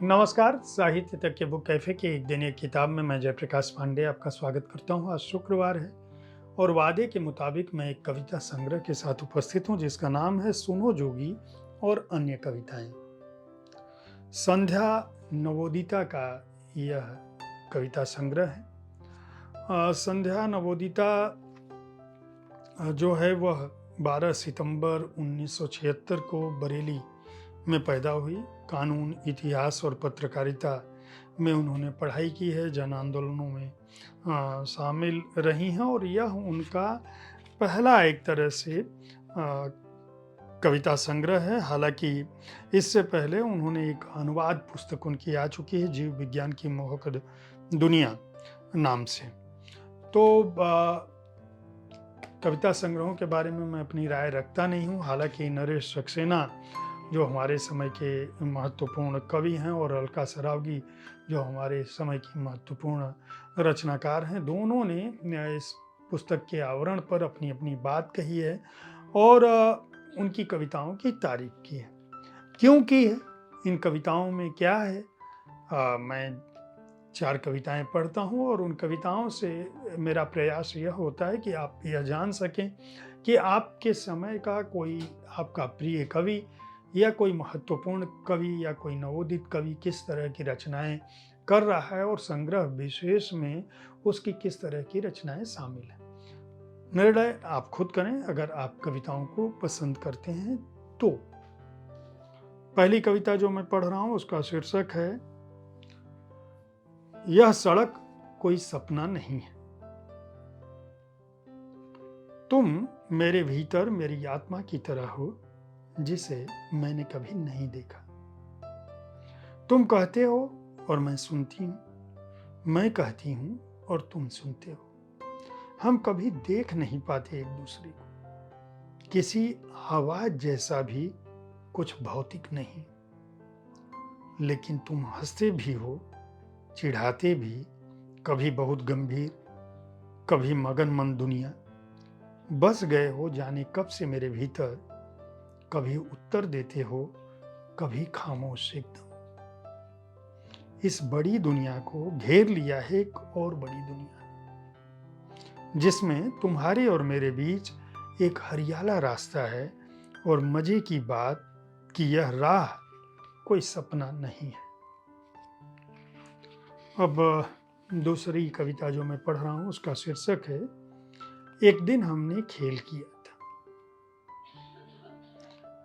नमस्कार, साहित्य तक के बुक कैफ़े की एक दिन एक किताब में मैं जयप्रकाश पांडे आपका स्वागत करता हूँ। आज शुक्रवार है और वादे के मुताबिक मैं एक कविता संग्रह के साथ उपस्थित हूँ जिसका नाम है सुनो जोगी और अन्य कविताएं। संध्या नवोदिता का यह कविता संग्रह है। संध्या नवोदिता जो है वह 12 सितंबर 1976 को बरेली में पैदा हुई। कानून, इतिहास और पत्रकारिता में उन्होंने पढ़ाई की है, जन आंदोलनों में शामिल रही हैं और यह उनका पहला एक तरह से कविता संग्रह है। हालांकि इससे पहले उन्होंने एक अनुवाद पुस्तक उनकी आ चुकी है, जीव विज्ञान की मोहक दुनिया नाम से। तो कविता संग्रहों के बारे में मैं अपनी राय रखता नहीं हूँ। हालांकि नरेश सक्सेना जो हमारे समय के महत्वपूर्ण कवि हैं और अलका सरावगी जो हमारे समय की महत्वपूर्ण रचनाकार हैं, दोनों ने इस पुस्तक के आवरण पर अपनी अपनी बात कही है और उनकी कविताओं की तारीफ की है। क्यों की है? इन कविताओं में क्या है? मैं 4 कविताएं पढ़ता हूँ और उन कविताओं से मेरा प्रयास यह होता है कि आप यह जान सकें कि आपके समय का कोई आपका प्रिय कवि या कोई महत्वपूर्ण कवि या कोई नवोदित कवि किस तरह की रचनाएं कर रहा है और संग्रह विशेष में उसकी किस तरह की रचनाएं शामिल हैं। निर्णय आप खुद करें अगर आप कविताओं को पसंद करते हैं तो। पहली कविता जो मैं पढ़ रहा हूं उसका शीर्षक है यह सड़क कोई सपना नहीं है। तुम मेरे भीतर मेरी आत्मा की तरह हो जिसे मैंने कभी नहीं देखा। तुम कहते हो और मैं सुनती हूं, मैं कहती हूं और तुम सुनते हो। हम कभी देख नहीं पाते एक दूसरे को, किसी आवाज जैसा भी कुछ भौतिक नहीं। लेकिन तुम हंसते भी हो, चिढ़ाते भी, कभी बहुत गंभीर, कभी मगन मन दुनिया। बस गए हो जाने कब से मेरे भीतर, कभी उत्तर देते हो, कभी खामोश एकदम। इस बड़ी दुनिया को घेर लिया है एक और बड़ी दुनिया, जिसमें तुम्हारे और मेरे बीच एक हरियाला रास्ता है और मजे की बात कि यह राह कोई सपना नहीं है। अब दूसरी कविता जो मैं पढ़ रहा हूं उसका शीर्षक है एक दिन हमने खेल किया था।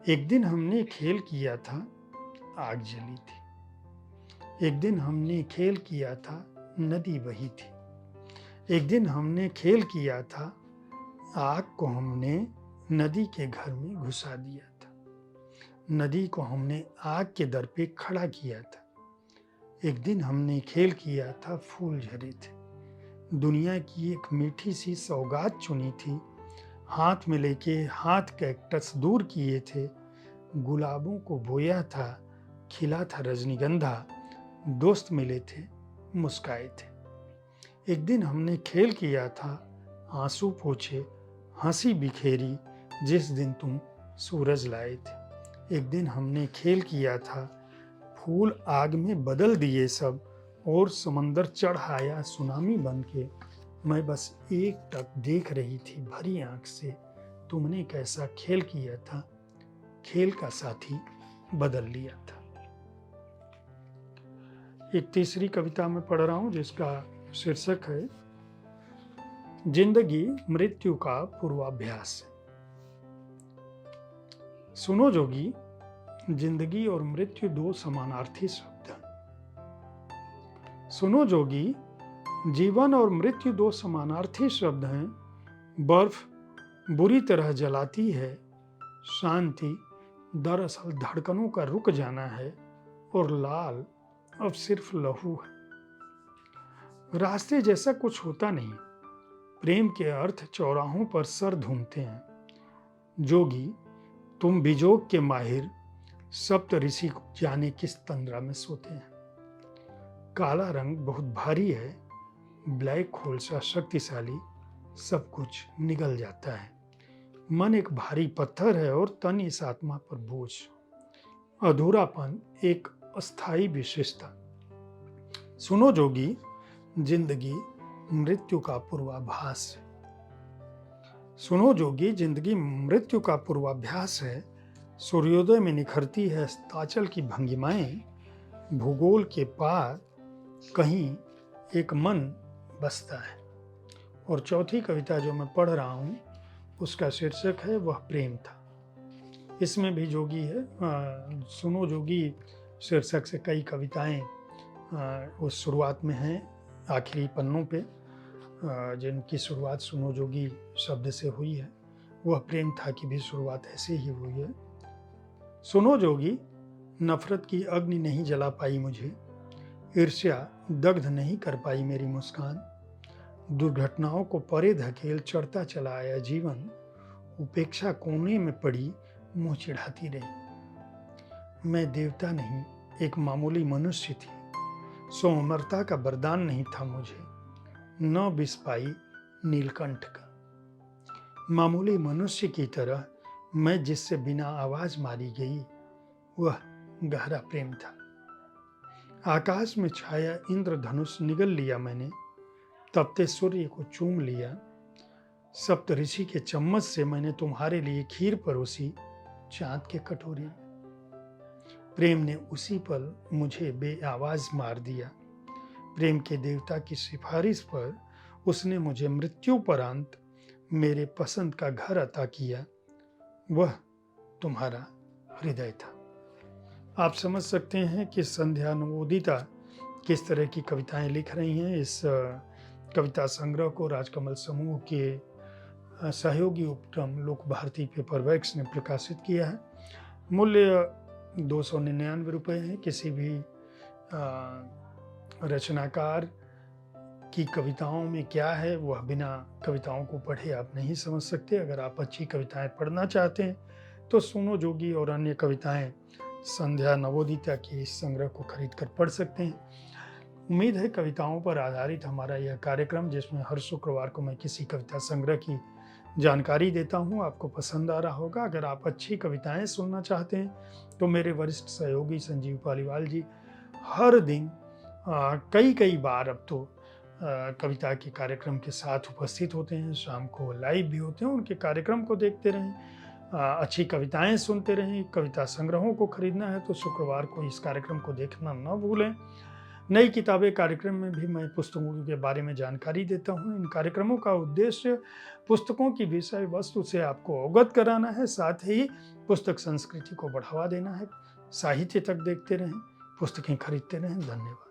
एक दिन हमने खेल किया था, आग जली थी। एक दिन हमने खेल किया था, नदी बही थी। एक दिन हमने खेल किया था, आग को हमने नदी के घर में घुसा दिया था। नदी को हमने आग के दर पे खड़ा किया था। एक दिन हमने खेल किया था, फूल झरे थे। दुनिया की एक मीठी सी सौगात चुनी थी। हाथ में लेके हाथ कैक्टस दूर किए थे। गुलाबों को बोया था, खिला था रजनीगंधा। दोस्त मिले थे, मुस्काए थे। एक दिन हमने खेल किया था, आंसू पोंछे, हंसी बिखेरी जिस दिन तुम सूरज लाए थे। एक दिन हमने खेल किया था, फूल आग में बदल दिए सब और समंदर चढ़ आया सुनामी बन के। मैं बस एक टक देख रही थी भरी आंख से, तुमने कैसा खेल किया था, खेल का साथी बदल लिया था। एक तीसरी कविता मैं पढ़ रहा हूं जिसका शीर्षक है जिंदगी मृत्यु का पूर्वाभ्यास। सुनो जोगी, जिंदगी और मृत्यु दो समानार्थी शब्द हैं। सुनो जोगी, जीवन और मृत्यु दो समानार्थी शब्द हैं। बर्फ बुरी तरह जलाती है, शांति दरअसल धड़कनों का रुक जाना है और लाल अब सिर्फ लहू है। रास्ते जैसा कुछ होता नहीं, प्रेम के अर्थ चौराहों पर सर धूमते हैं। जोगी, तुम बिजोग के माहिर, सप्त ऋषि जाने किस तंद्रा में सोते हैं। काला रंग बहुत भारी है, ब्लैक होल सा शक्तिशाली, सब कुछ निगल जाता है। मन एक भारी पत्थर है और तन इस आत्मा पर बोझ। अधूरापन एक अस्थाई विशेषता। सुनो जोगी, जिंदगी मृत्यु का पूर्वाभास है। सुनो जोगी, जिंदगी मृत्यु का पूर्वाभ्यास है। सूर्योदय में निखरती है अस्ताचल की भंगिमाएं। भूगोल के पार कहीं एक मन बसता है। और चौथी कविता जो मैं पढ़ रहा हूँ उसका शीर्षक है वह प्रेम था। इसमें भी जोगी है। सुनो जोगी शीर्षक से कई कविताएं उस शुरुआत में हैं, आखिरी पन्नों पे, जिनकी शुरुआत सुनो जोगी शब्द से हुई है। वह प्रेम था की भी शुरुआत ऐसे ही हुई है। सुनो जोगी, नफरत की अग्नि नहीं जला पाई मुझे, ईर्ष्या दग्ध नहीं कर पाई मेरी मुस्कान। दुर्घटनाओं को परे धकेल चढ़ता चला आया जीवन, उपेक्षा कोने में पड़ी मुंह चिढ़ाती रही। मैं देवता नहीं, एक मामूली मनुष्य थी, सो अमरता का वरदान नहीं था मुझे, न बिस पाई नीलकंठ का। मामूली मनुष्य की तरह मैं जिससे बिना आवाज मारी गई, वह गहरा प्रेम था। आकाश में छाया इंद्रधनुष निगल लिया मैंने, तपते सूर्य को चूम लिया। सप्त ऋषि के चम्मच से मैंने तुम्हारे लिए खीर परोसी चांद के कटोरे में। प्रेम ने उसी पल मुझे बेआवाज मार दिया। प्रेम के देवता की सिफारिश पर उसने मुझे मृत्युपरांत मेरे पसंद का घर अता किया, वह तुम्हारा हृदय था। आप समझ सकते हैं कि संध्या नवोदिता किस तरह की कविताएं लिख रही हैं। इस कविता संग्रह को राजकमल समूह के सहयोगी उपक्रम लोक भारती पेपरवर्क्स ने प्रकाशित किया है। मूल्य 299 रुपये है। किसी भी रचनाकार की कविताओं में क्या है वह बिना कविताओं को पढ़े आप नहीं समझ सकते। अगर आप अच्छी कविताएं पढ़ना चाहते हैं तो सुनो जोगी और अन्य कविताएं संध्या नवोदिता के इस संग्रह को खरीद कर पढ़ सकते हैं। उम्मीद है कविताओं पर आधारित हमारा यह कार्यक्रम, जिसमें हर शुक्रवार को मैं किसी कविता संग्रह की जानकारी देता हूं, आपको पसंद आ रहा होगा। अगर आप अच्छी कविताएं सुनना चाहते हैं तो मेरे वरिष्ठ सहयोगी संजीव पालीवाल जी हर दिन कई बार अब तो कविता के कार्यक्रम के साथ उपस्थित होते हैं। शाम को लाइव भी होते हैं। उनके कार्यक्रम को देखते रहें, अच्छी कविताएं सुनते रहें। कविता संग्रहों को खरीदना है तो शुक्रवार को इस कार्यक्रम को देखना न भूलें। नई किताबें कार्यक्रम में भी मैं पुस्तकों के बारे में जानकारी देता हूं। इन कार्यक्रमों का उद्देश्य पुस्तकों की विषय वस्तु से आपको अवगत कराना है, साथ ही पुस्तक संस्कृति को बढ़ावा देना है। साहित्य तक देखते रहें, पुस्तकें खरीदते रहें। धन्यवाद।